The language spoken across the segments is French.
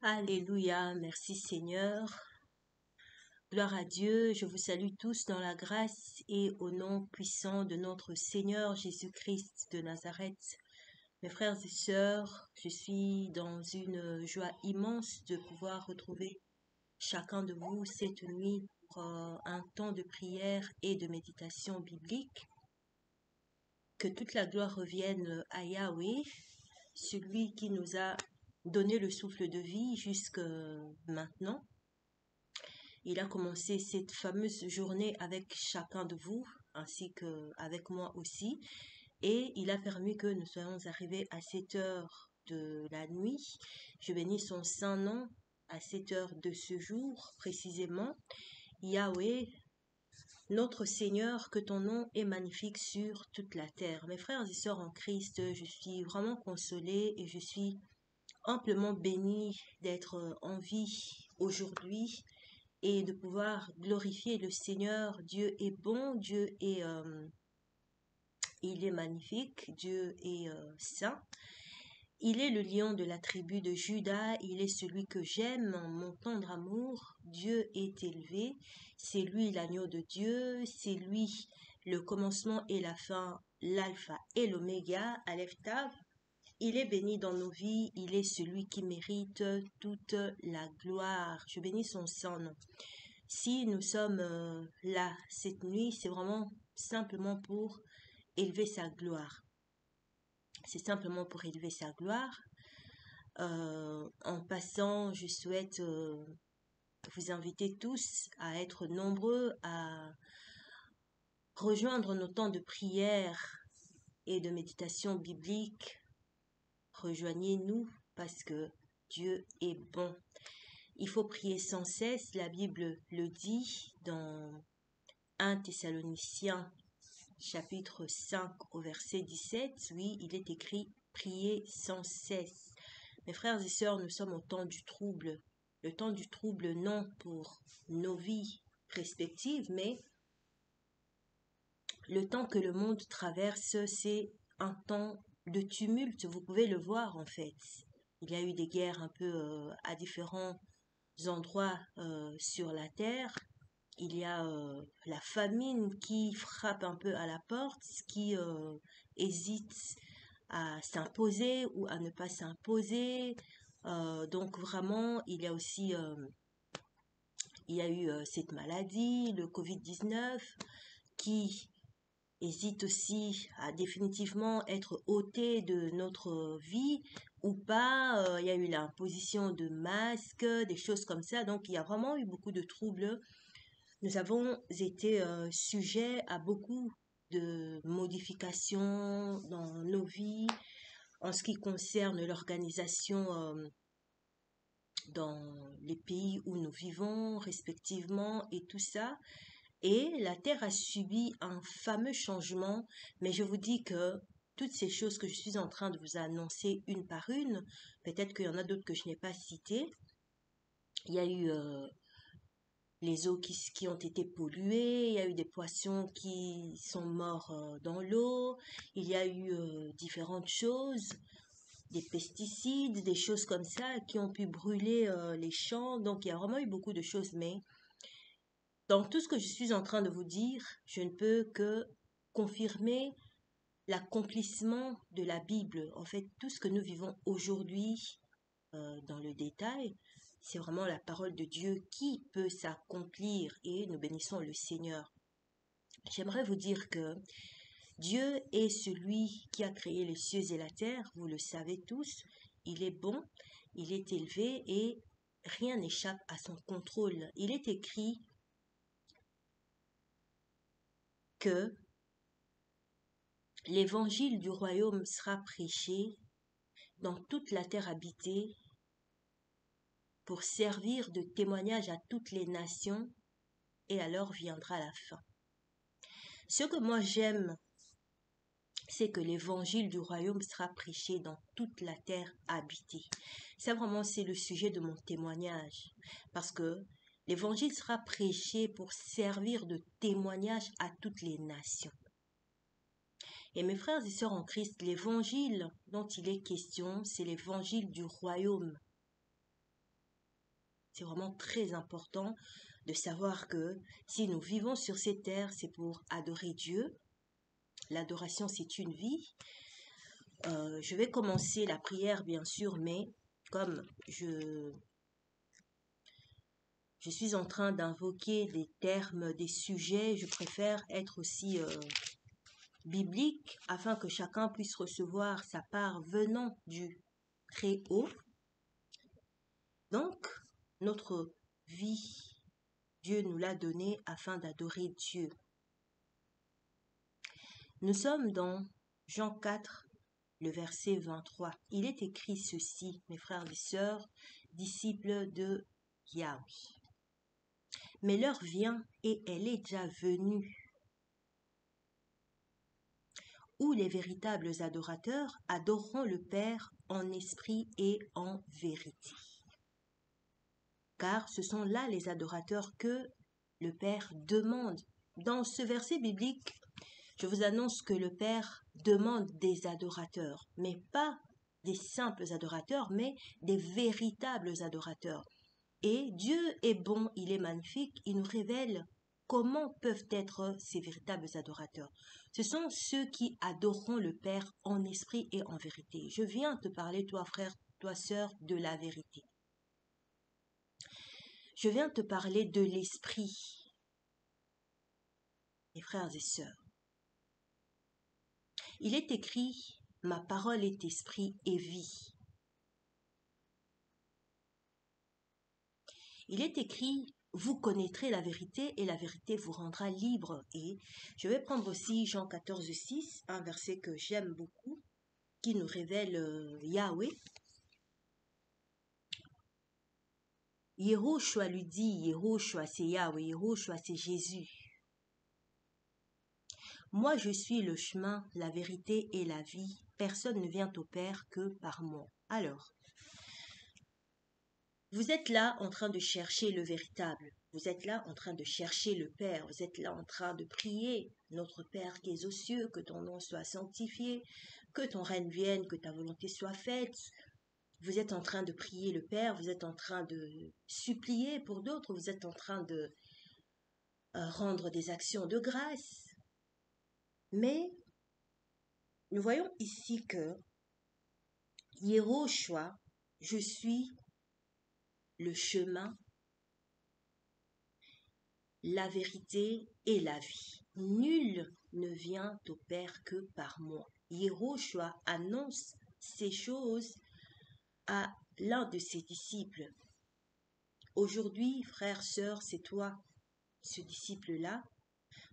Alléluia, merci Seigneur. Gloire à Dieu, je vous salue tous dans la grâce et au nom puissant de notre Seigneur Jésus-Christ de Nazareth. Mes frères et sœurs, je suis dans une joie immense de pouvoir retrouver chacun de vous cette nuit pour un temps de prière et de méditation biblique. Que toute la gloire revienne à Yahweh, celui qui nous a donné le souffle de vie jusque maintenant. Il a commencé cette fameuse journée avec chacun de vous, ainsi qu'avec moi aussi, et il a permis que nous soyons arrivés à cette heure de la nuit. Je bénis son saint nom à cette heure de ce jour, précisément. Yahweh, notre Seigneur, que ton nom est magnifique sur toute la terre. Mes frères et sœurs en Christ, je suis vraiment consolée et je suis amplement bénie d'être en vie aujourd'hui et de pouvoir glorifier le Seigneur. Dieu est bon, il est magnifique, Dieu est saint. Il est le lion de la tribu de Juda, il est celui que j'aime, mon tendre amour. Dieu est élevé, c'est lui l'agneau de Dieu, c'est lui le commencement et la fin, l'alpha et l'oméga, Aleph Tav. Il est béni dans nos vies, il est celui qui mérite toute la gloire. Je bénis son saint nom. Si nous sommes là cette nuit, c'est vraiment simplement pour élever sa gloire. C'est simplement pour élever sa gloire. En passant, je souhaite vous inviter tous à être nombreux, à rejoindre nos temps de prière et de méditation biblique. Rejoignez-nous parce que Dieu est bon. Il faut prier sans cesse, la Bible le dit dans 1 Thessaloniciens chapitre 5 au verset 17, oui, il est écrit « Priez sans cesse ». Mes frères et sœurs, nous sommes au temps du trouble. Le temps du trouble, non pour nos vies respectives, mais le temps que le monde traverse, c'est un temps de tumulte. Vous pouvez le voir en fait. Il y a eu des guerres un peu à différents endroits sur la terre. Il y a la famine qui frappe un peu à la porte, qui hésite à s'imposer ou à ne pas s'imposer. Donc vraiment, il y a aussi il y a eu cette maladie, le Covid-19, qui hésite aussi à définitivement être ôté de notre vie ou pas. Il y a eu l'imposition de masques, des choses comme ça. Donc il y a vraiment eu beaucoup de troubles. Nous avons été sujets à beaucoup de modifications dans nos vies en ce qui concerne l'organisation dans les pays où nous vivons respectivement et tout ça. Et la Terre a subi un fameux changement, mais je vous dis que toutes ces choses que je suis en train de vous annoncer une par une, peut-être qu'il y en a d'autres que je n'ai pas citées. Il y a eu les eaux qui ont été polluées, il y a eu des poissons qui sont morts dans l'eau, il y a eu différentes choses, des pesticides, des choses comme ça qui ont pu brûler les champs. Donc il y a vraiment eu beaucoup de choses, mais dans tout ce que je suis en train de vous dire, je ne peux que confirmer l'accomplissement de la Bible. En fait, tout ce que nous vivons aujourd'hui dans le détail, c'est vraiment la parole de Dieu qui peut s'accomplir et nous bénissons le Seigneur. J'aimerais vous dire que Dieu est celui qui a créé les cieux et la terre, vous le savez tous, il est bon, il est élevé et rien n'échappe à son contrôle. Il est écrit que l'évangile du royaume sera prêché dans toute la terre habitée pour servir de témoignage à toutes les nations et alors viendra la fin. Ce que moi j'aime, c'est que l'évangile du royaume sera prêché dans toute la terre habitée. Ça vraiment c'est le sujet de mon témoignage parce que l'évangile sera prêché pour servir de témoignage à toutes les nations. Et mes frères et sœurs en Christ, l'évangile dont il est question, c'est l'évangile du royaume. C'est vraiment très important de savoir que si nous vivons sur ces terres, c'est pour adorer Dieu. L'adoration, c'est une vie. Je vais commencer la prière, bien sûr, mais comme je suis en train d'invoquer des termes, des sujets, je préfère être aussi biblique afin que chacun puisse recevoir sa part venant du très haut. Donc, notre vie, Dieu nous l'a donnée afin d'adorer Dieu. Nous sommes dans Jean 4, le verset 23. Il est écrit ceci, mes frères et sœurs, disciples de Yahweh. Mais l'heure vient, et elle est déjà venue, où les véritables adorateurs adoreront le Père en esprit et en vérité. Car ce sont là les adorateurs que le Père demande. Dans ce verset biblique, je vous annonce que le Père demande des adorateurs, mais pas des simples adorateurs, mais des véritables adorateurs. Et Dieu est bon, il est magnifique, il nous révèle comment peuvent être ces véritables adorateurs. Ce sont ceux qui adoreront le Père en esprit et en vérité. Je viens te parler, toi frère, toi sœur, de la vérité. Je viens te parler de l'esprit, mes frères et sœurs. Il est écrit, ma parole est esprit et vie. Il est écrit, vous connaîtrez la vérité et la vérité vous rendra libre. Et je vais prendre aussi Jean 14, 6, un verset que j'aime beaucoup, qui nous révèle Yahweh. Yehoshua lui dit, Yehoshua c'est Yahweh, Yehoshua c'est Jésus. Moi je suis le chemin, la vérité et la vie. Personne ne vient au Père que par moi. Alors, vous êtes là en train de chercher le véritable. Vous êtes là en train de chercher le Père. Vous êtes là en train de prier. Notre Père qui es aux cieux, que ton nom soit sanctifié, que ton règne vienne, que ta volonté soit faite. Vous êtes en train de prier le Père. Vous êtes en train de supplier pour d'autres. Vous êtes en train de rendre des actions de grâce. Mais nous voyons ici que Yehoshua, je suis le chemin, la vérité et la vie. Nul ne vient au Père que par moi. Yehoshua annonce ces choses à l'un de ses disciples. Aujourd'hui, frère, sœur, c'est toi, ce disciple-là,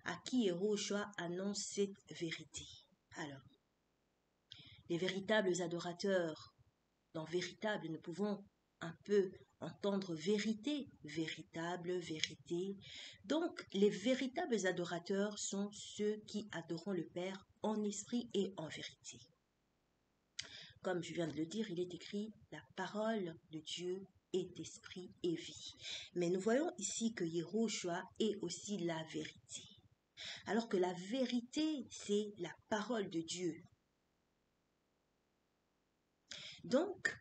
à qui Yehoshua annonce cette vérité. Alors, les véritables adorateurs, dans véritable, nous pouvons un peu entendre vérité, véritable, vérité. Donc, les véritables adorateurs sont ceux qui adoreront le Père en esprit et en vérité. Comme je viens de le dire, il est écrit, la parole de Dieu est esprit et vie. Mais nous voyons ici que Yehoshua est aussi la vérité. Alors que la vérité, c'est la parole de Dieu. Donc,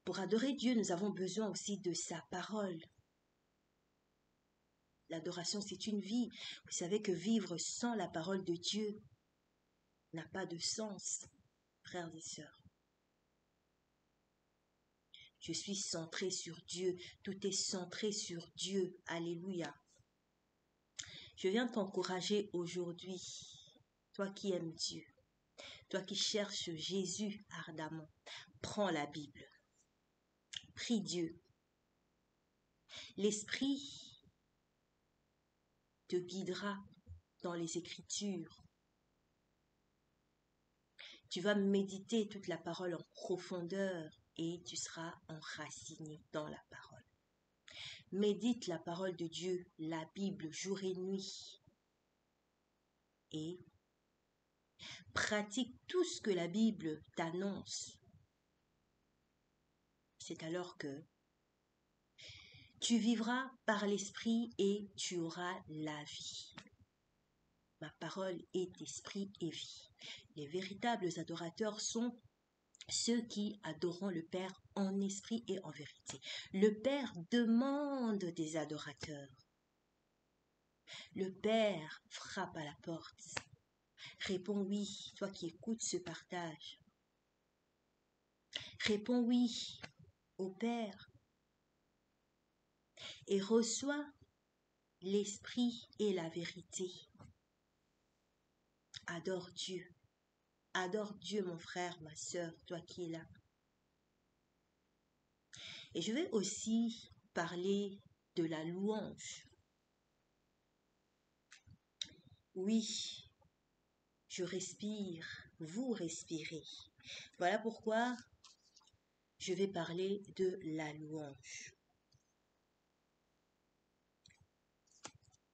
pour adorer Dieu, nous avons besoin aussi de sa parole. L'adoration, c'est une vie. Vous savez que vivre sans la parole de Dieu n'a pas de sens, frères et sœurs. Je suis centré sur Dieu. Tout est centré sur Dieu. Alléluia. Je viens t'encourager aujourd'hui, toi qui aimes Dieu, toi qui cherches Jésus ardemment. Prends la Bible. Prie Dieu. L'Esprit te guidera dans les Écritures. Tu vas méditer toute la parole en profondeur et tu seras enraciné dans la parole. Médite la parole de Dieu, la Bible, jour et nuit. Et pratique tout ce que la Bible t'annonce. C'est alors que tu vivras par l'Esprit et tu auras la vie. Ma parole est esprit et vie. Les véritables adorateurs sont ceux qui adorent le Père en esprit et en vérité. Le Père demande des adorateurs. Le Père frappe à la porte. Réponds oui, toi qui écoutes ce partage. Réponds oui au Père et reçois l'esprit et la vérité. Adore Dieu. Adore Dieu, mon frère, ma sœur, toi qui es là. Et je vais aussi parler de la louange. Oui, je respire, vous respirez. Voilà pourquoi je vais parler de la louange.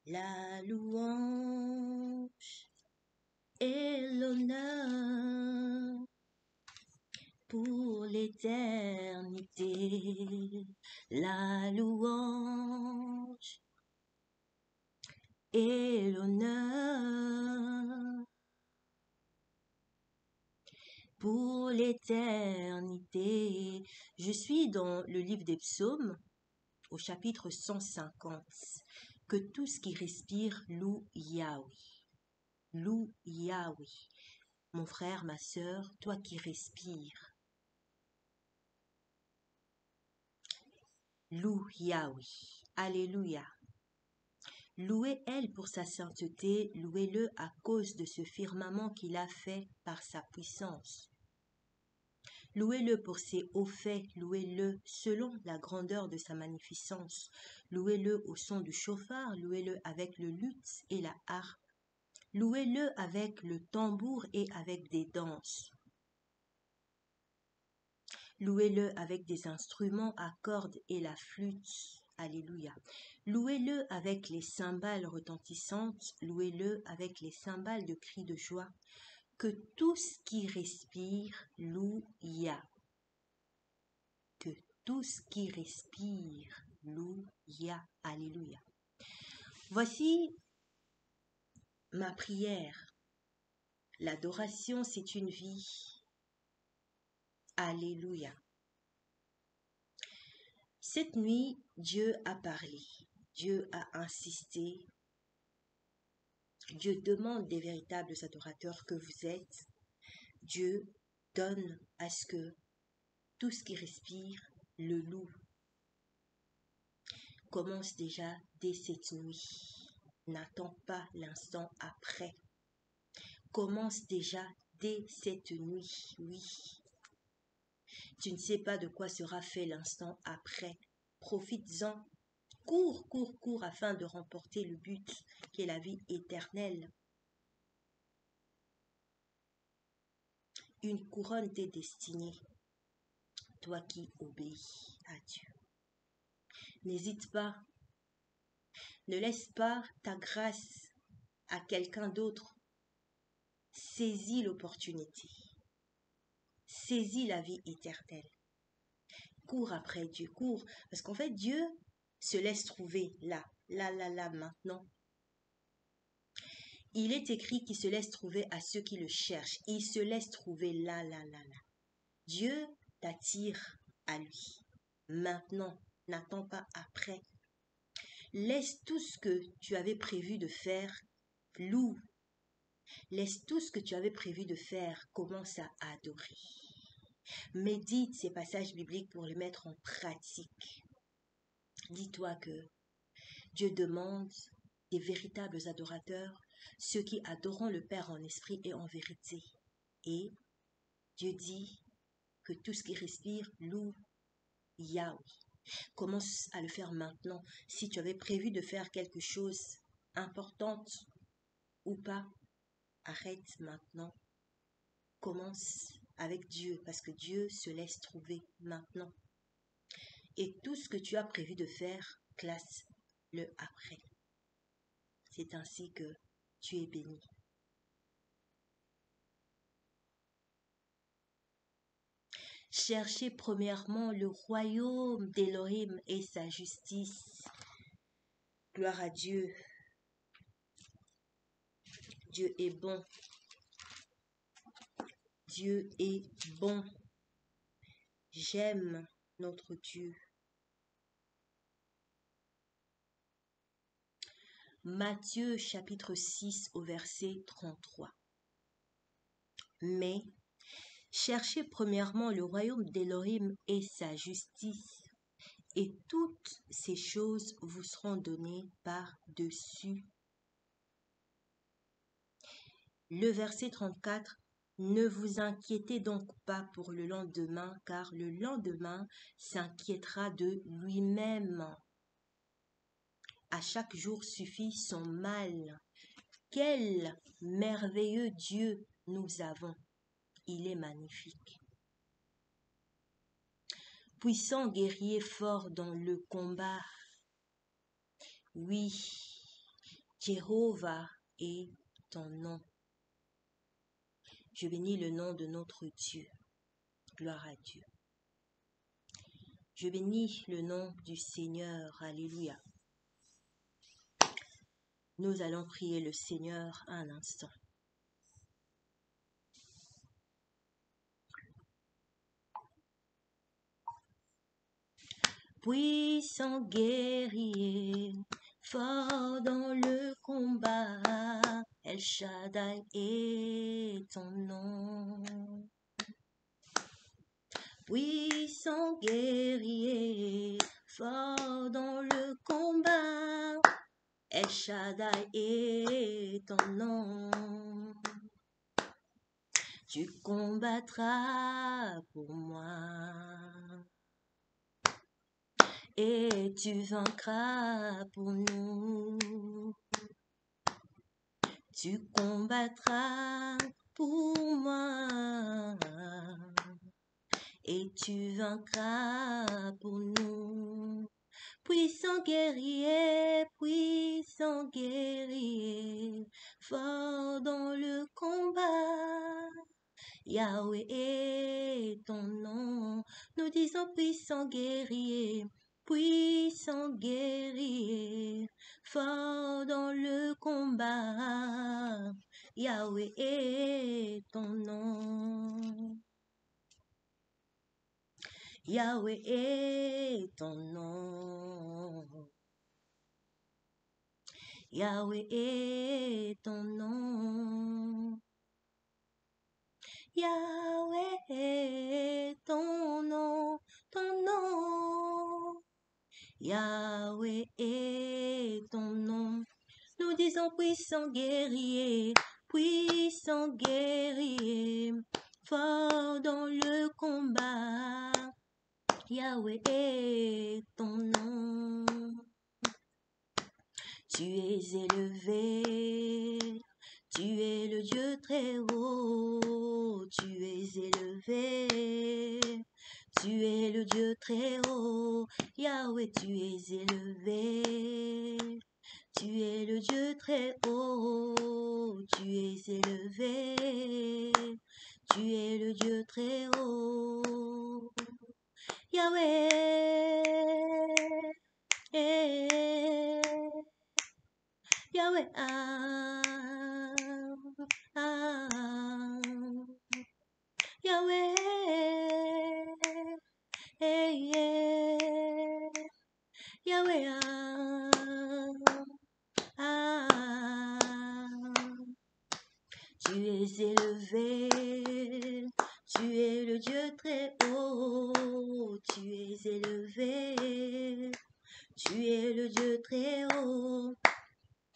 La louange et l'honneur pour l'éternité. La louange et l'honneur pour l'éternité. Je suis dans le livre des psaumes, au chapitre 150. Que tout ce qui respire loue Yahweh. Loue Yahweh. Mon frère, ma sœur, toi qui respires. Loue Yahweh. Alléluia. Louez elle pour sa sainteté, louez-le à cause de ce firmament qu'il a fait par sa puissance. Louez-le pour ses hauts faits, louez-le selon la grandeur de sa magnificence. Louez-le au son du chauffard, louez-le avec le luth et la harpe. Louez-le avec le tambour et avec des danses. Louez-le avec des instruments à cordes et la flûte. Alléluia. Louez-le avec les cymbales retentissantes, louez-le avec les cymbales de cris de joie. Que tout ce qui respire loue Yah. Que tout ce qui respire loue Yah. Alléluia. Voici ma prière. L'adoration, c'est une vie. Alléluia. Cette nuit, Dieu a parlé. Dieu a insisté. Dieu demande des véritables adorateurs que vous êtes. Dieu donne à ce que tout ce qui respire le loue. Commence déjà dès cette nuit. N'attends pas l'instant après. Commence déjà dès cette nuit, oui. Tu ne sais pas de quoi sera fait l'instant après. Profites-en. Cours, cours, cours afin de remporter le but qui est la vie éternelle. Une couronne t'est destinée, toi qui obéis à Dieu. N'hésite pas. Ne laisse pas ta grâce à quelqu'un d'autre. Saisis l'opportunité. Saisis la vie éternelle. Cours après Dieu, cours. Parce qu'en fait, Dieu se laisse trouver là, maintenant. Il est écrit qu'il se laisse trouver à ceux qui le cherchent. Il se laisse trouver là. Dieu t'attire à lui. Maintenant, n'attends pas après. Laisse tout ce que tu avais prévu de faire, loue. Laisse tout ce que tu avais prévu de faire, commence à adorer. Médite ces passages bibliques pour les mettre en pratique. Dis-toi que Dieu demande des véritables adorateurs, ceux qui adorent le Père en esprit et en vérité. Et Dieu dit que tout ce qui respire loue Yahweh. Commence à le faire maintenant. Si tu avais prévu de faire quelque chose importante ou pas, arrête maintenant. Commence avec Dieu parce que Dieu se laisse trouver maintenant. Et tout ce que tu as prévu de faire, classe-le après. C'est ainsi que tu es béni. Cherchez premièrement le royaume d'Élohim et sa justice. Gloire à Dieu. Dieu est bon. Dieu est bon. j'aime notre Dieu. Matthieu chapitre 6 au verset 33. Mais cherchez premièrement le royaume d'Élohim et sa justice, et toutes ces choses vous seront données par-dessus. Le verset 34. Ne vous inquiétez donc pas pour le lendemain, car le lendemain s'inquiétera de lui-même. À chaque jour suffit son mal. Quel merveilleux Dieu nous avons! Il est magnifique. Puissant guerrier fort dans le combat. Oui, Jéhovah est ton nom. Je bénis le nom de notre Dieu. Gloire à Dieu. Je bénis le nom du Seigneur. Alléluia. Nous allons prier le Seigneur un instant. Puissant guerrier, fort dans le combat, El Shaddai est ton nom. Puissant guerrier, fort dans le combat, El Shaddai est ton nom. Tu combattras pour moi et tu vaincras pour nous. Tu combattras pour moi et tu vaincras pour nous. Puissant guerrier, fort dans le combat. Yahweh est ton nom. Nous disons puissant guerrier, fort dans le combat. Yahweh est ton nom. Yahweh est ton nom. Yahweh est ton nom. Yahweh est ton nom, ton nom. Yahweh est ton nom. Nous disons puissant guerrier, fort dans le combat. Yahweh est ton nom. Tu es élevé, tu es le Dieu très haut, tu es élevé, tu es le Dieu très haut, Yahweh tu es élevé, tu es le Dieu très haut, tu es élevé, tu es le Dieu très haut, Yahweh, Yahweh, Yahweh, Yahweh, tu es élevé, tu es le Dieu très haut, tu es élevé, tu es le Dieu très haut,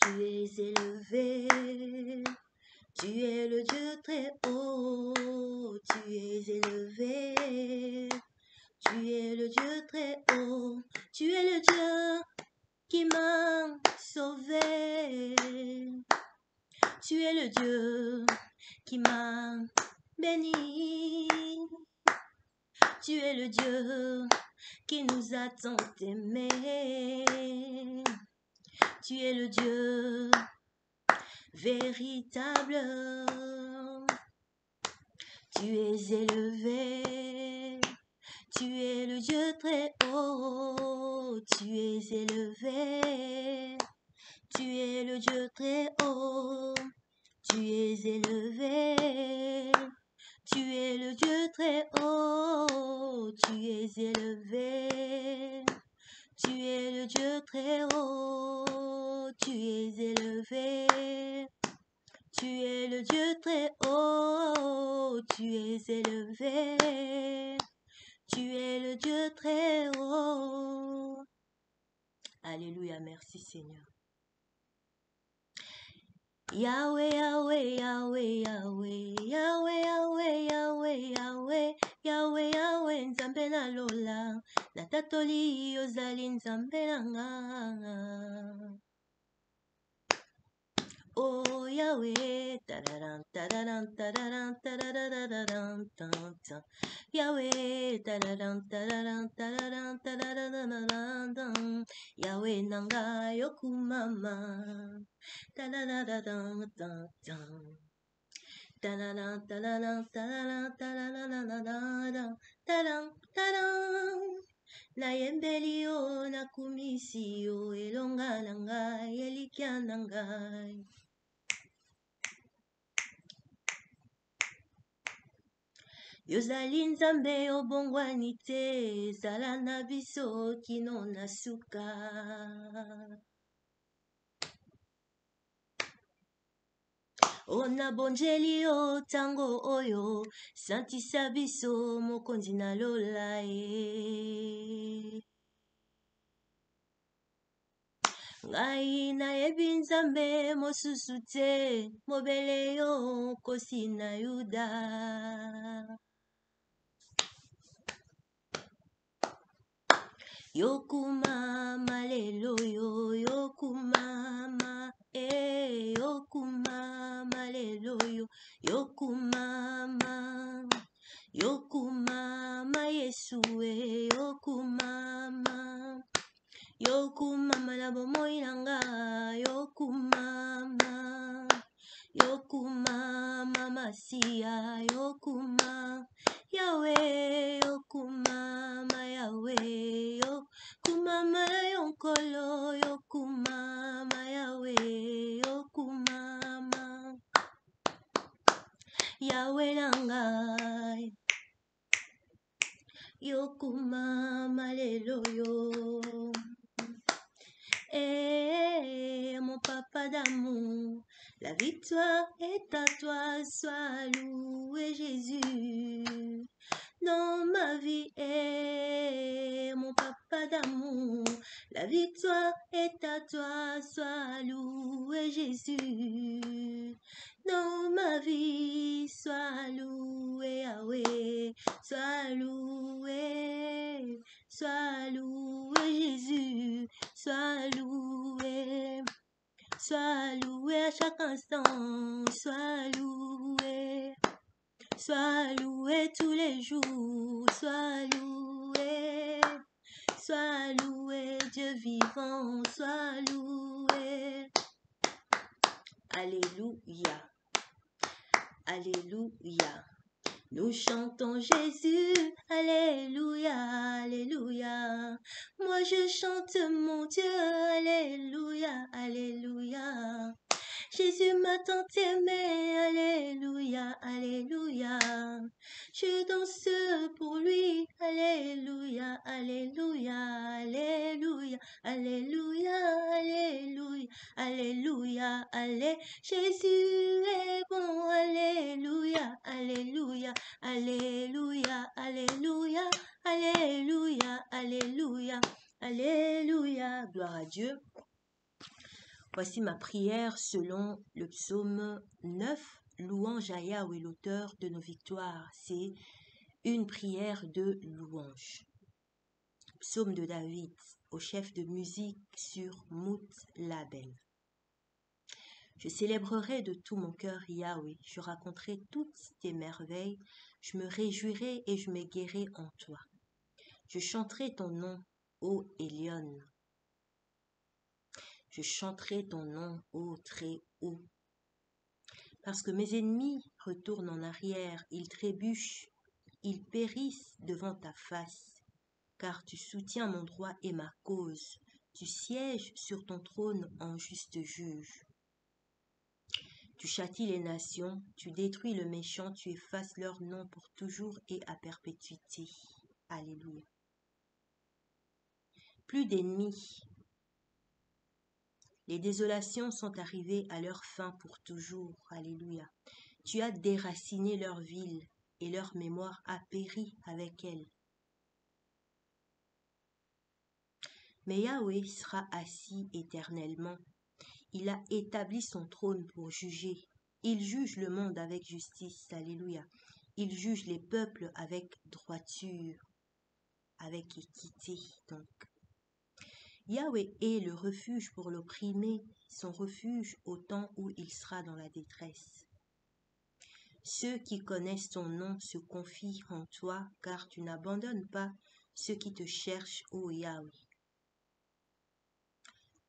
tu es élevé, tu es le Dieu très haut, tu es élevé, tu es le Dieu très haut, tu es le Dieu qui m'a sauvé, tu es le Dieu qui m'a béni, tu es le Dieu qui nous a tant aimés, tu es le Dieu véritable, tu es élevé, tu es le Dieu très haut, tu es élevé, tu es le Dieu très haut, tu es élevé, tu es le Dieu très haut, haut, tu es élevé. Tu es le Dieu très haut, tu es élevé. Tu es le Dieu très haut, tu es élevé. Tu es le Dieu très haut. Alléluia, merci Seigneur. Yahweh, Yahweh, Yahweh, Yahweh, Yahweh, Yahweh, Yahweh, Yahweh, Yahweh, Yahweh, Nzambe na lola, natatoli ozali Nzambe nanga. Oh Yahweh, tararan, tararan, tararan, tararan, tararan, Yahweh, tararan, tararan, tararan, tararan, Yahweh nanga yokumama, tararan, tararan, tararan, tararan, tararan, tararan. Nayembeli yo nakumisi yo elonga na ngai elikya na ngai. Yozali Nzambe obongwani te, zala na biso kino na suka. Ona bonjeli yo tango oyo, santisa biso mokonzi na lola ye. Ngai nayebi Nzambe mosusu te, mobele yo kosi na Yuda. Yokumama lelo yo, yokumama, yokumama lelo yo, yokumama, yokumama Yesu yokumama, yokumama na bomoi nanga, yokumama, yokumama Masia, yokumama, Yahweh, yokumama, Yahweh, yokumama na yonkolo, yokumama, Yahweh, yokumama, Yahweh nangai, yokumama lelo yo. Mon papa d'amour, la victoire est à toi, sois loué Jésus. Dans ma vie, mon papa d'amour, la victoire est à toi, sois loué Jésus. Dans ma vie, sois loué Yahweh, sois loué Jésus, sois loué à chaque instant, sois loué tous les jours, sois loué Dieu vivant, sois loué. Alléluia, alléluia. Nous chantons Jésus, alléluia, alléluia. Moi je chante mon Dieu, alléluia, alléluia. Jésus m'a tant aimé, alléluia, alléluia. Je danse pour lui, alléluia, alléluia, alléluia, alléluia, alléluia, alléluia, alléluia. Jésus est bon, alléluia, alléluia, alléluia, alléluia, alléluia, alléluia, alléluia. Gloire à Dieu. Voici ma prière selon le psaume 9, louange à Yahweh, l'auteur de nos victoires. C'est une prière de louange. Psaume de David, au chef de musique sur Mout Label. Je célébrerai de tout mon cœur Yahweh, je raconterai toutes tes merveilles, je me réjouirai et je m'égaierai en toi. Je chanterai ton nom, ô Elion. Je chanterai ton nom, ô très haut. Parce que mes ennemis retournent en arrière, ils trébuchent, ils périssent devant ta face. Car tu soutiens mon droit et ma cause, tu sièges sur ton trône en juste juge. Tu châties les nations, tu détruis le méchant, tu effaces leur nom pour toujours et à perpétuité. Alléluia. Plus d'ennemis. Les désolations sont arrivées à leur fin pour toujours. Alléluia. Tu as déraciné leur ville et leur mémoire a péri avec elle. Mais Yahweh sera assis éternellement. Il a établi son trône pour juger. Il juge le monde avec justice. Alléluia. Il juge les peuples avec droiture, avec équité. Donc, Yahweh est le refuge pour l'opprimé, son refuge au temps où il sera dans la détresse. Ceux qui connaissent ton nom se confient en toi, car tu n'abandonnes pas ceux qui te cherchent, ô Yahweh.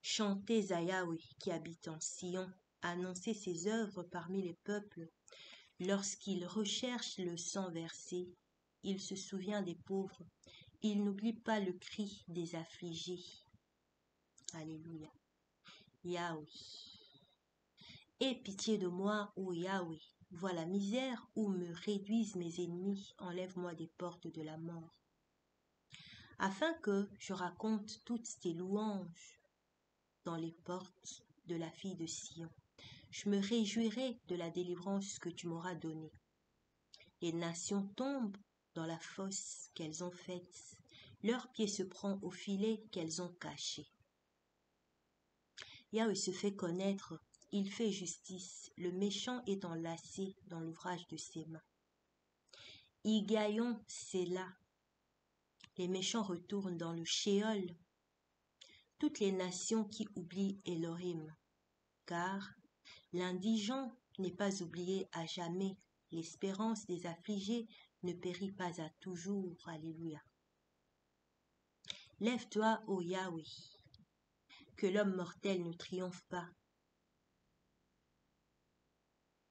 Chantez à Yahweh qui habite en Sion, annoncez ses œuvres parmi les peuples. Lorsqu'il recherche le sang versé, il se souvient des pauvres, il n'oublie pas le cri des affligés. Alléluia. Yahweh. Aie pitié de moi, ô Yahweh. Vois la misère où me réduisent mes ennemis, enlève-moi des portes de la mort. Afin que je raconte toutes tes louanges dans les portes de la fille de Sion. Je me réjouirai de la délivrance que tu m'auras donnée. Les nations tombent dans la fosse qu'elles ont faite. Leur pied se prend au filet qu'elles ont caché. Yahweh se fait connaître, il fait justice, le méchant est enlacé dans l'ouvrage de ses mains. Igaillon, c'est là. Les méchants retournent dans le Shéol. Toutes les nations qui oublient Elohim, car l'indigent n'est pas oublié à jamais, l'espérance des affligés ne périt pas à toujours. Alléluia. Lève-toi, ô Yahweh, que l'homme mortel ne triomphe pas.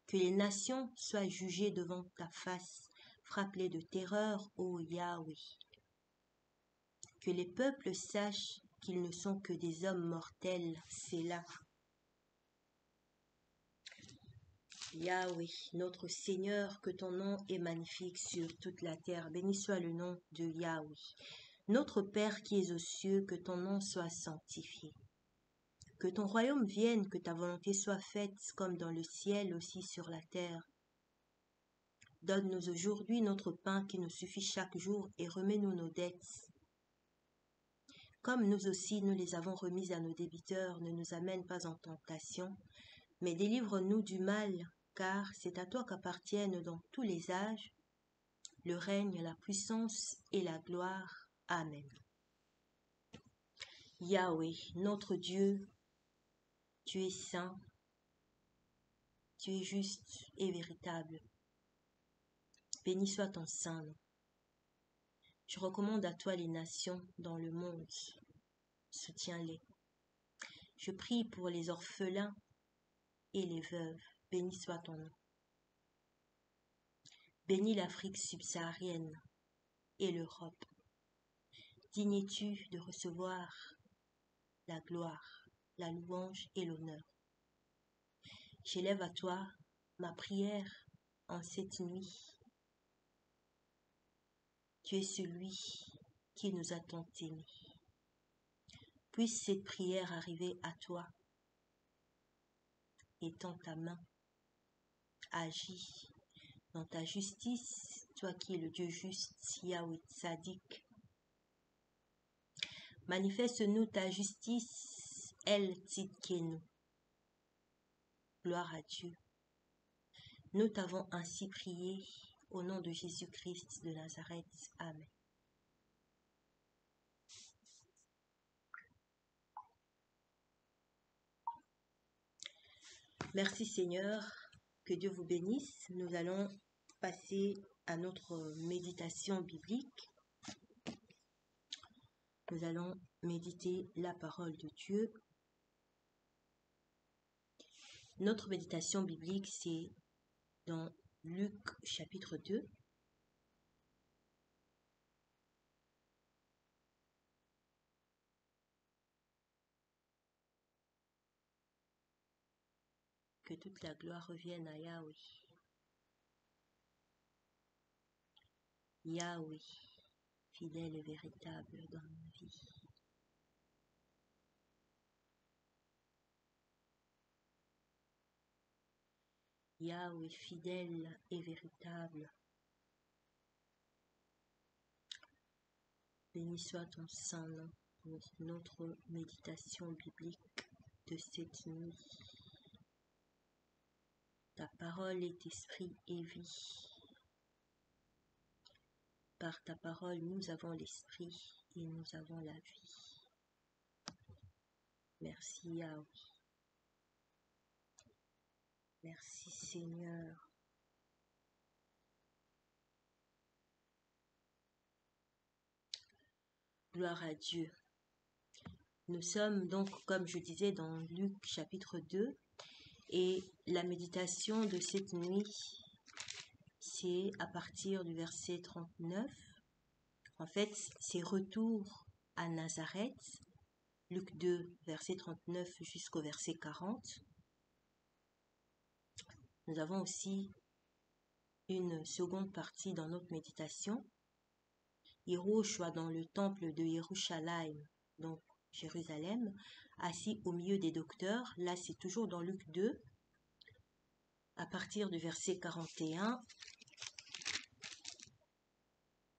Que les nations soient jugées devant ta face, frappe-les de terreur, ô Yahweh. Que les peuples sachent qu'ils ne sont que des hommes mortels, c'est là. Yahweh, notre Seigneur, que ton nom est magnifique sur toute la terre. Béni soit le nom de Yahweh. Notre Père qui es aux cieux, que ton nom soit sanctifié. Que ton royaume vienne, que ta volonté soit faite, comme dans le ciel, aussi sur la terre. Donne-nous aujourd'hui notre pain qui nous suffit chaque jour et remets-nous nos dettes. Comme nous aussi nous les avons remises à nos débiteurs, ne nous amène pas en tentation, mais délivre-nous du mal, car c'est à toi qu'appartiennent dans tous les âges le règne, la puissance et la gloire. Amen. Yahweh, notre Dieu, tu es saint, tu es juste et véritable. Béni soit ton saint nom. Je recommande à toi les nations dans le monde. Soutiens-les. Je prie pour les orphelins et les veuves. Béni soit ton nom. Bénis l'Afrique subsaharienne et l'Europe. Digne es-tu de recevoir la gloire, la louange et l'honneur. J'élève à toi ma prière en cette nuit. Tu es celui qui nous a tant aimés. Puisse cette prière arriver à toi. Étends ta main. Agis dans ta justice, toi qui es le Dieu juste, Yahweh Tzadik. Manifeste-nous ta justice, El Tzidkenu. Gloire à Dieu. Nous t'avons ainsi prié au nom de Jésus-Christ de Nazareth. Amen. Merci Seigneur, que Dieu vous bénisse. Nous allons passer à notre méditation biblique. Nous allons méditer la parole de Dieu. Notre méditation biblique, c'est dans Luc chapitre 2. Que toute la gloire revienne à Yahweh. Yahweh, fidèle et véritable dans ma vie. Yahweh fidèle et véritable. Béni soit ton saint nom pour notre méditation biblique de cette nuit. Ta parole est esprit et vie. Par ta parole, nous avons l'esprit et nous avons la vie. Merci Yahweh. Merci Seigneur. Gloire à Dieu. Nous sommes donc, comme je disais, dans Luc chapitre 2 et la méditation de cette nuit, c'est à partir du verset 39. En fait, c'est retour à Nazareth, Luc 2, verset 39 jusqu'au verset 40. Nous avons aussi une seconde partie dans notre méditation. Yehoshua dans le temple de Yerushalayim, donc Jérusalem, assis au milieu des docteurs. Là, c'est toujours dans Luc 2, à partir du verset 41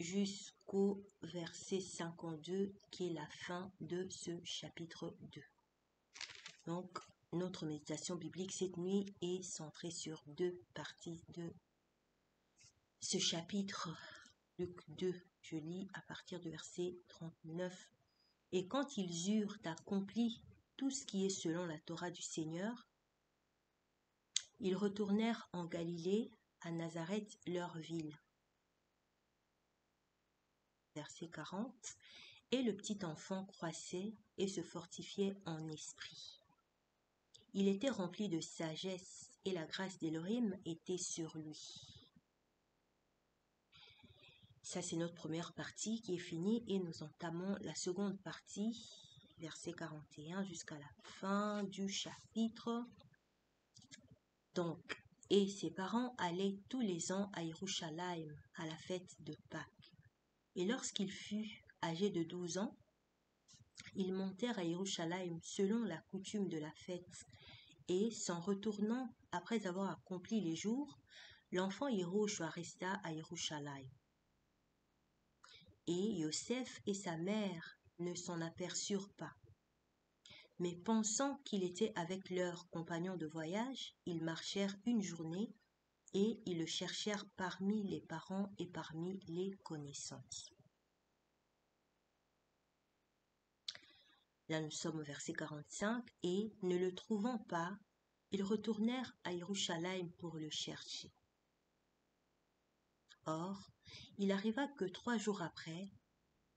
jusqu'au verset 52, qui est la fin de ce chapitre 2. Donc, notre méditation biblique cette nuit est centrée sur deux parties de ce chapitre. Luc 2, je lis à partir du verset 39. Et quand ils eurent accompli tout ce qui est selon la Torah du Seigneur, ils retournèrent en Galilée, à Nazareth, leur ville. Verset 40. Et le petit enfant croissait et se fortifiait en esprit. Il était rempli de sagesse et la grâce d'Élohim était sur lui. Ça, c'est notre première partie qui est finie et nous entamons la seconde partie, verset 41 jusqu'à la fin du chapitre. Donc, et ses parents allaient tous les ans à Yerushalayim, à la fête de Pâques. Et lorsqu'il fut âgé de 12 ans, ils montèrent à Yerushalayim selon la coutume de la fête. Et s'en retournant, après avoir accompli les jours, l'enfant Yehoshua resta à Yerushalayim. Et Yosef et sa mère ne s'en aperçurent pas. Mais pensant qu'il était avec leurs compagnons de voyage, ils marchèrent une journée et ils le cherchèrent parmi les parents et parmi les connaissances. Là nous sommes au verset 45, et ne le trouvant pas, ils retournèrent à Yerushalayim pour le chercher. Or, il arriva que 3 jours après,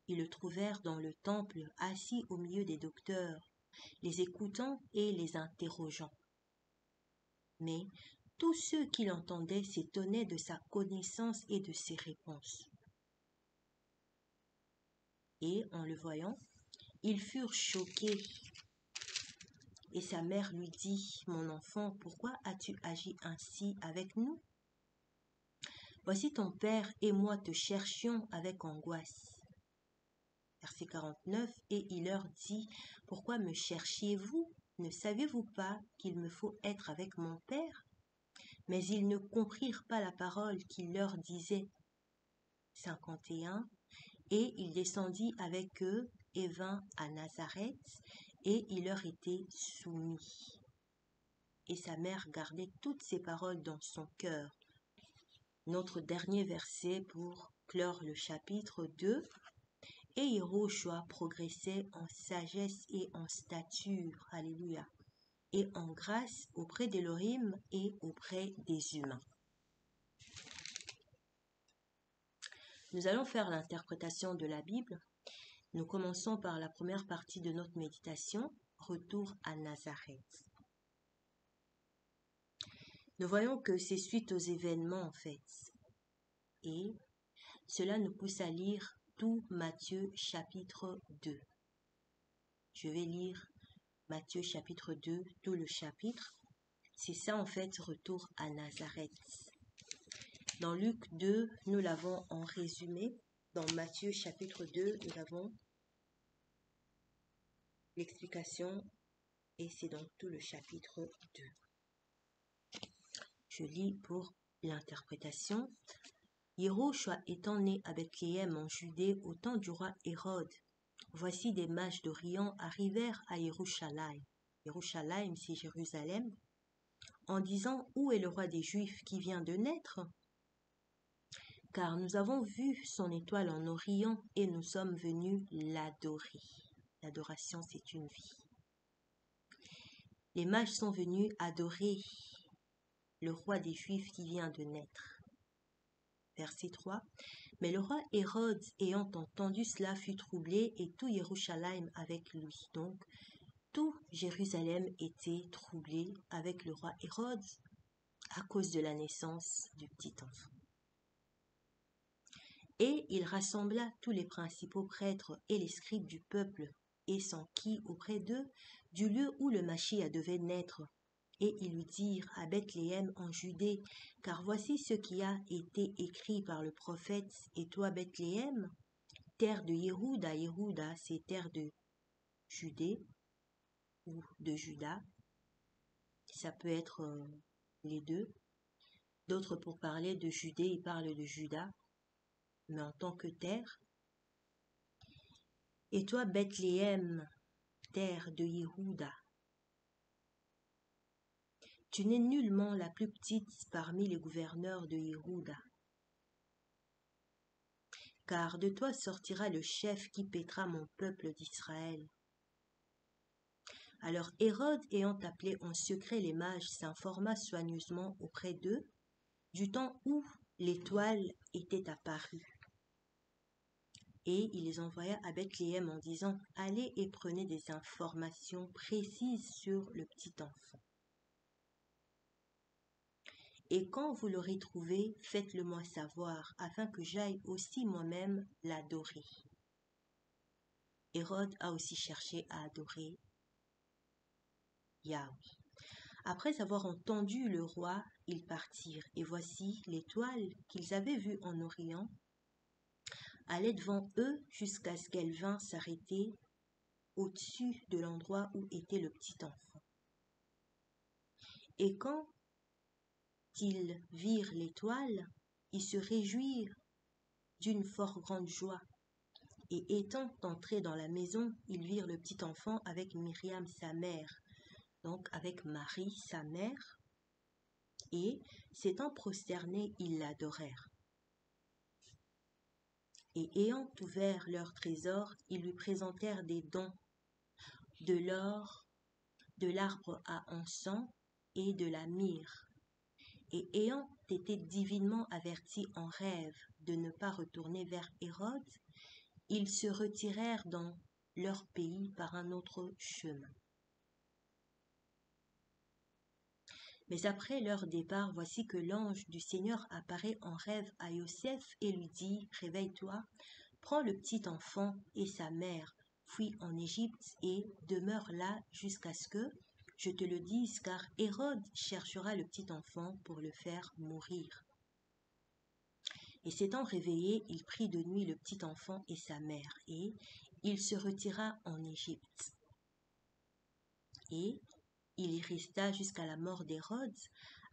ils le trouvèrent dans le temple assis au milieu des docteurs, les écoutant et les interrogeant. Mais tous ceux qui l'entendaient s'étonnaient de sa connaissance et de ses réponses. Et en le voyant, ils furent choqués. Et sa mère lui dit, « Mon enfant, pourquoi as-tu agi ainsi avec nous? Voici ton père et moi te cherchions avec angoisse. » Verset 49, et il leur dit, « Pourquoi me cherchiez-vous? Ne savez-vous pas qu'il me faut être avec mon père? » Mais ils ne comprirent pas la parole qu'il leur disait. 51, et il descendit avec eux et vint à Nazareth, et il leur était soumis. Et sa mère gardait toutes ces paroles dans son cœur. Notre dernier verset pour clore le chapitre 2. Et Yehoshua progressait en sagesse et en stature, alléluia, et en grâce auprès d'Élohim et auprès des humains. Nous allons faire l'interprétation de la Bible. Nous commençons par la première partie de notre méditation, retour à Nazareth. Nous voyons que c'est suite aux événements en fait. Et cela nous pousse à lire tout Matthieu chapitre 2. Je vais lire Matthieu chapitre 2, tout le chapitre. C'est ça en fait, retour à Nazareth. Dans Luc 2, nous l'avons en résumé. Dans Matthieu chapitre 2, nous avons l'explication et c'est dans tout le chapitre 2. Je lis pour l'interprétation. Yehoshua étant né à Bethléem en Judée au temps du roi Hérode, voici des mages d'Orient arrivèrent à Jérusalem. Jérusalem, c'est Jérusalem, en disant où est le roi des Juifs qui vient de naître? Car nous avons vu son étoile en Orient et nous sommes venus l'adorer. L'adoration, c'est une vie. Les mages sont venus adorer le roi des Juifs qui vient de naître. Verset 3. Mais le roi Hérode, ayant entendu cela, fut troublé et tout Jérusalem avec lui. Donc, tout Jérusalem était troublé avec le roi Hérode à cause de la naissance du petit enfant. Et il rassembla tous les principaux prêtres et les scribes du peuple et s'enquit auprès d'eux du lieu où le Machia devait naître. Et ils lui dirent à Bethléem en Judée, car voici ce qui a été écrit par le prophète, et toi Bethléem, terre de Yehuda, Yehuda c'est terre de Judée ou de Juda, ça peut être les deux. D'autres pour parler de Judée, ils parlent de Juda, mais en tant que terre. Et toi Bethléem, terre de Yehuda, tu n'es nullement la plus petite parmi les gouverneurs de Yehuda. Car de toi sortira le chef qui paîtra mon peuple d'Israël. Alors Hérode, ayant appelé en secret les mages, s'informa soigneusement auprès d'eux du temps où l'étoile était apparue. Et il les envoya à Bethléem en disant, allez et prenez des informations précises sur le petit enfant. Et quand vous l'aurez trouvé, faites-le-moi savoir, afin que j'aille aussi moi-même l'adorer. Hérode a aussi cherché à adorer Yahweh. Après avoir entendu le roi, ils partirent, et voici l'étoile qu'ils avaient vue en Orient allait devant eux jusqu'à ce qu'elle vînt s'arrêter au-dessus de l'endroit où était le petit enfant. Et quand ils virent l'étoile, ils se réjouirent d'une fort grande joie. Et étant entrés dans la maison, ils virent le petit enfant avec Myriam sa mère, donc avec Marie sa mère, et s'étant prosternés, ils l'adorèrent. Et ayant ouvert leur trésor, ils lui présentèrent des dons, de l'or, de l'arbre à encens et de la myrrhe. Et ayant été divinement avertis en rêve de ne pas retourner vers Hérode, ils se retirèrent dans leur pays par un autre chemin. Mais après leur départ, voici que l'ange du Seigneur apparaît en rêve à Joseph et lui dit, « Réveille-toi, prends le petit enfant et sa mère, fuis en Égypte et demeure là jusqu'à ce que je te le dise, car Hérode cherchera le petit enfant pour le faire mourir. » Et s'étant réveillé, il prit de nuit le petit enfant et sa mère, et il se retira en Égypte. Et il y resta jusqu'à la mort d'Hérode,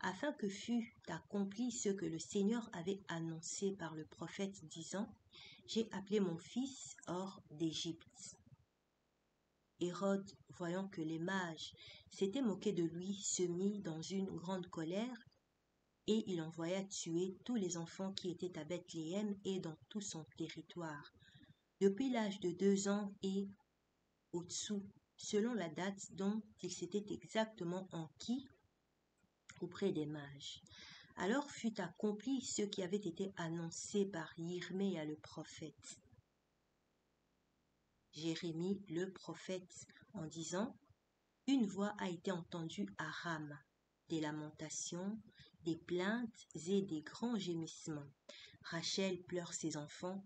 afin que fût accompli ce que le Seigneur avait annoncé par le prophète, disant, « J'ai appelé mon fils hors d'Égypte. » Hérode, voyant que les mages s'étaient moqués de lui, se mit dans une grande colère, et il envoya tuer tous les enfants qui étaient à Bethléem et dans tout son territoire, depuis l'âge de 2 ans et au-dessous, selon la date dont il s'était exactement enquis auprès des mages. Alors fut accompli ce qui avait été annoncé par Yirméa le prophète. Jérémie le prophète, en disant, « Une voix a été entendue à Rama, des lamentations, des plaintes et des grands gémissements. Rachel pleure ses enfants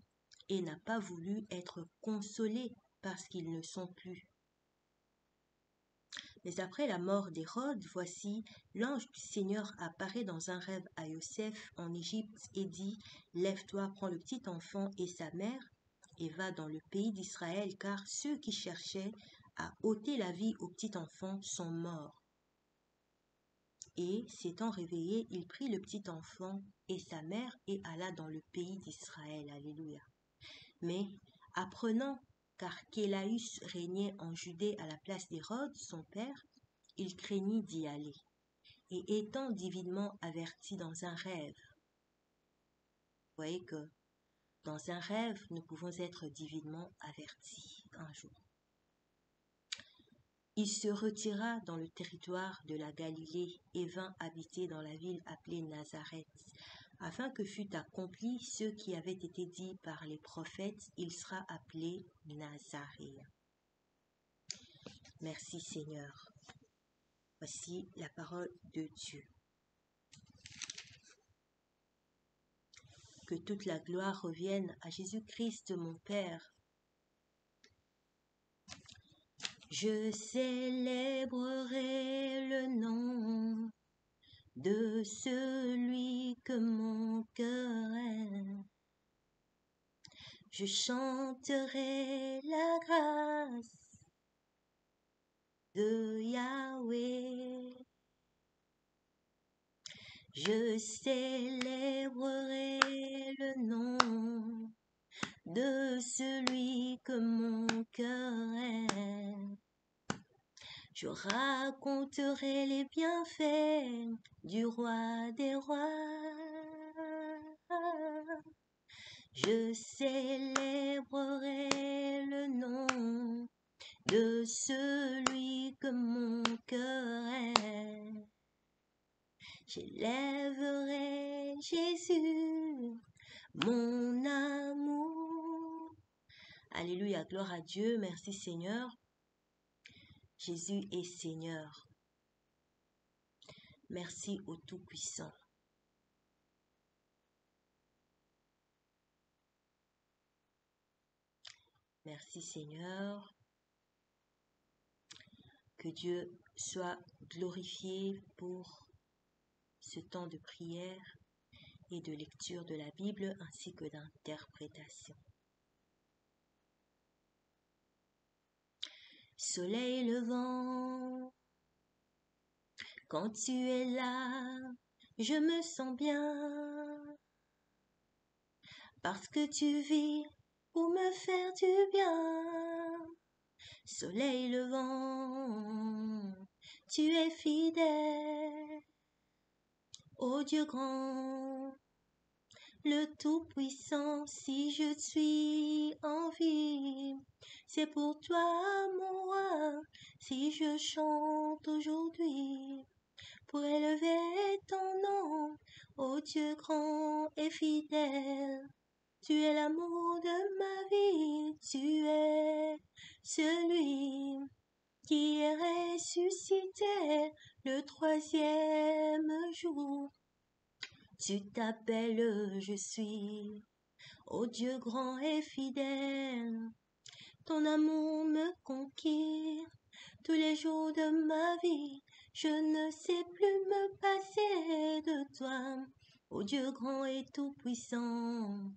et n'a pas voulu être consolée parce qu'ils ne sont plus. Mais après la mort d'Hérode, voici, l'ange du Seigneur apparaît dans un rêve à Joseph en Égypte et dit, lève-toi, prends le petit enfant et sa mère, et va dans le pays d'Israël, car ceux qui cherchaient à ôter la vie au petit enfant sont morts. Et, s'étant réveillé, il prit le petit enfant et sa mère et alla dans le pays d'Israël. Alléluia. Mais, apprenant qu'Archélaüs régnait en Judée à la place d'Hérode, son père, il craignit d'y aller. Et étant divinement averti dans un rêve, vous voyez que dans un rêve, nous pouvons être divinement avertis un jour. Il se retira dans le territoire de la Galilée et vint habiter dans la ville appelée Nazareth, afin que fût accompli ce qui avait été dit par les prophètes, il sera appelé Nazaréen. Merci Seigneur. Voici la parole de Dieu. Que toute la gloire revienne à Jésus-Christ, mon Père. Je célébrerai le nom de celui que mon cœur aime. Je chanterai la grâce de Yahweh. Je célébrerai le nom de celui que mon cœur aime. Je raconterai les bienfaits du roi des rois. Je célébrerai le nom de celui que mon cœur aime. J'élèverai Jésus, mon amour. Alléluia, gloire à Dieu, merci Seigneur. Jésus est Seigneur. Merci au Tout-Puissant. Merci Seigneur. Que Dieu soit glorifié pour ce temps de prière et de lecture de la Bible ainsi que d'interprétation. Soleil levant, quand tu es là, je me sens bien, parce que tu vis pour me faire du bien. Soleil levant, tu es fidèle, ô Dieu grand, le Tout-Puissant. Si je suis en vie, c'est pour toi, mon roi. Si je chante aujourd'hui, pour élever ton nom, ô Dieu grand et fidèle. Tu es l'amour de ma vie, tu es celui qui est ressuscité le 3e jour. Tu t'appelles je suis, ô Dieu grand et fidèle. Ton amour me conquiert tous les jours de ma vie. Je ne sais plus me passer de toi, ô Dieu grand et tout-puissant.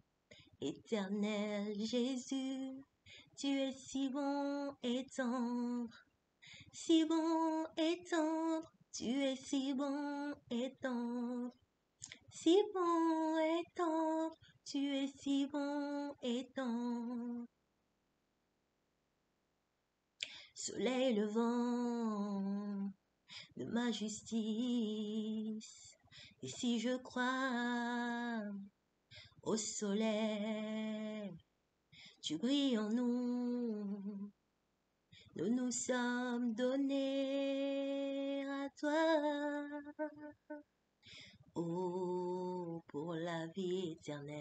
Éternel Jésus, tu es si bon et tendre, si bon et tendre, tu es si bon et tendre, si bon et tendre, tu es si bon et tendre. Soleil levant de ma justice, et si je crois au soleil, tu brilles en nous, nous nous sommes donnés à toi, oh, pour la vie éternelle,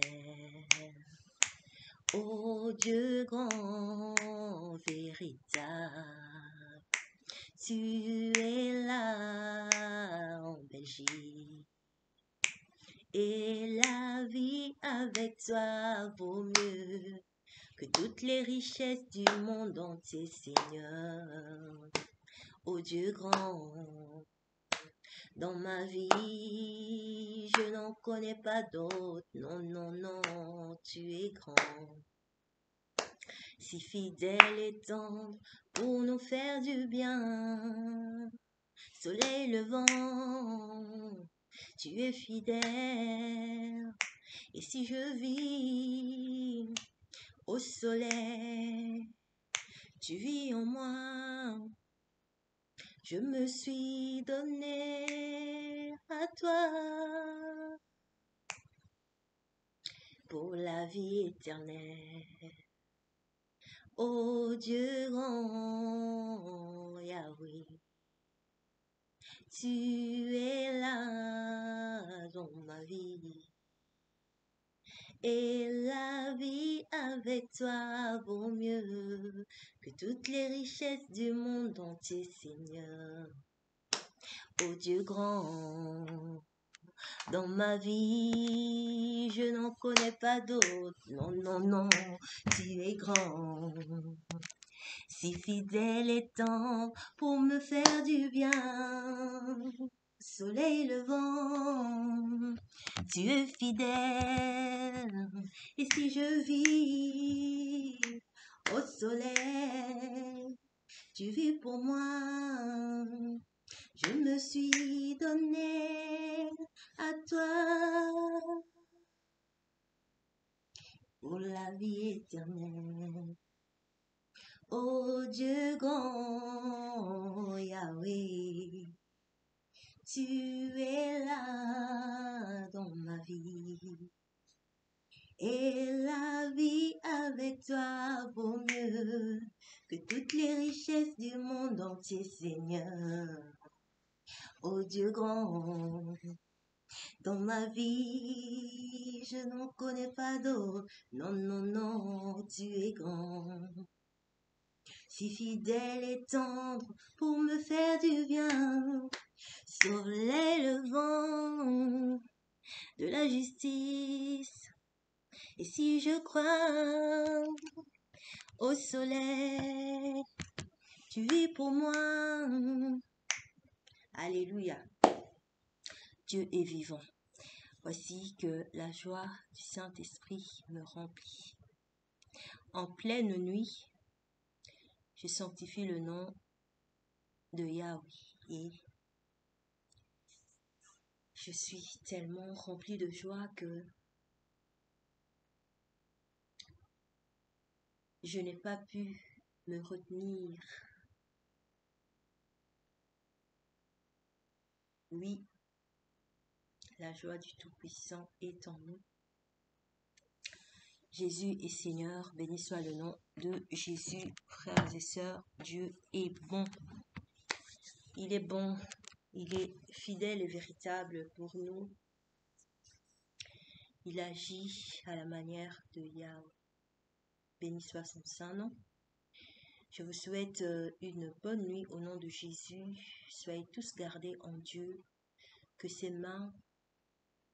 ô Dieu grand, véritable, tu es là en Belgique. Et la vie avec toi vaut mieux que toutes les richesses du monde entier, Seigneur. Ô Dieu grand, dans ma vie, je n'en connais pas d'autre. Non, non, non, tu es grand. Si fidèle et tendre pour nous faire du bien. Soleil levant, tu es fidèle. Et si je vis au soleil, tu vis en moi. Je me suis donné à toi pour la vie éternelle. Ô Dieu grand, Yahweh, tu es là dans ma vie. Et la vie avec toi vaut mieux que toutes les richesses du monde entier, Seigneur. Ô Dieu grand, dans ma vie, je n'en connais pas d'autre. Non, non, non, tu es grand. Si fidèle et tendre pour me faire du bien. Soleil levant, tu es fidèle. Et si je vis au soleil, tu vis pour moi. Je me suis donné à toi pour la vie éternelle. Ô Dieu grand, Yahweh, tu es là dans ma vie. Et la vie avec toi vaut mieux que toutes les richesses du monde entier, Seigneur. Ô Dieu grand, dans ma vie, je n'en connais pas d'autre. Non, non, non, tu es grand. Si fidèle et tendre pour me faire du bien. Soleil levant de la justice. Et si je crois au soleil, tu vis pour moi. Alléluia. Dieu est vivant. Voici que la joie du Saint-Esprit me remplit. En pleine nuit, je sanctifie le nom de Yahweh et je suis tellement remplie de joie que je n'ai pas pu me retenir. Oui, la joie du Tout-Puissant est en nous. Jésus est Seigneur, béni soit le nom de Jésus. Frères et sœurs, Dieu est bon. Il est bon, il est fidèle et véritable pour nous. Il agit à la manière de Yahweh. Béni soit son saint nom. Je vous souhaite une bonne nuit au nom de Jésus. Soyez tous gardés en Dieu. Que ses mains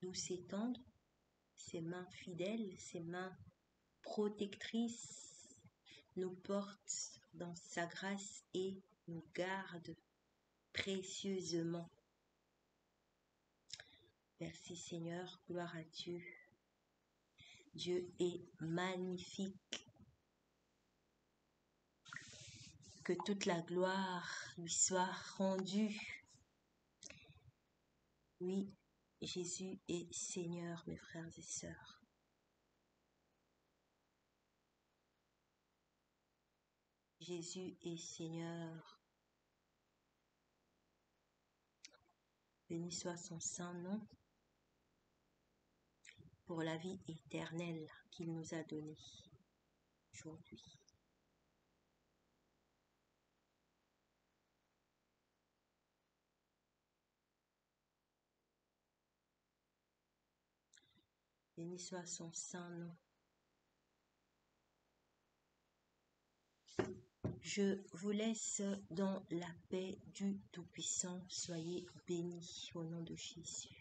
douces et tendres, ses mains fidèles, ses mains protectrices nous portent dans sa grâce et nous gardent précieusement. Merci Seigneur, gloire à Dieu. Dieu est magnifique. Que toute la gloire lui soit rendue. Oui, Jésus est Seigneur, mes frères et sœurs. Jésus est Seigneur. Béni soit son saint nom pour la vie éternelle qu'il nous a donnée aujourd'hui. Béni soit son saint nom. Je vous laisse dans la paix du Tout-Puissant. Soyez bénis au nom de Jésus.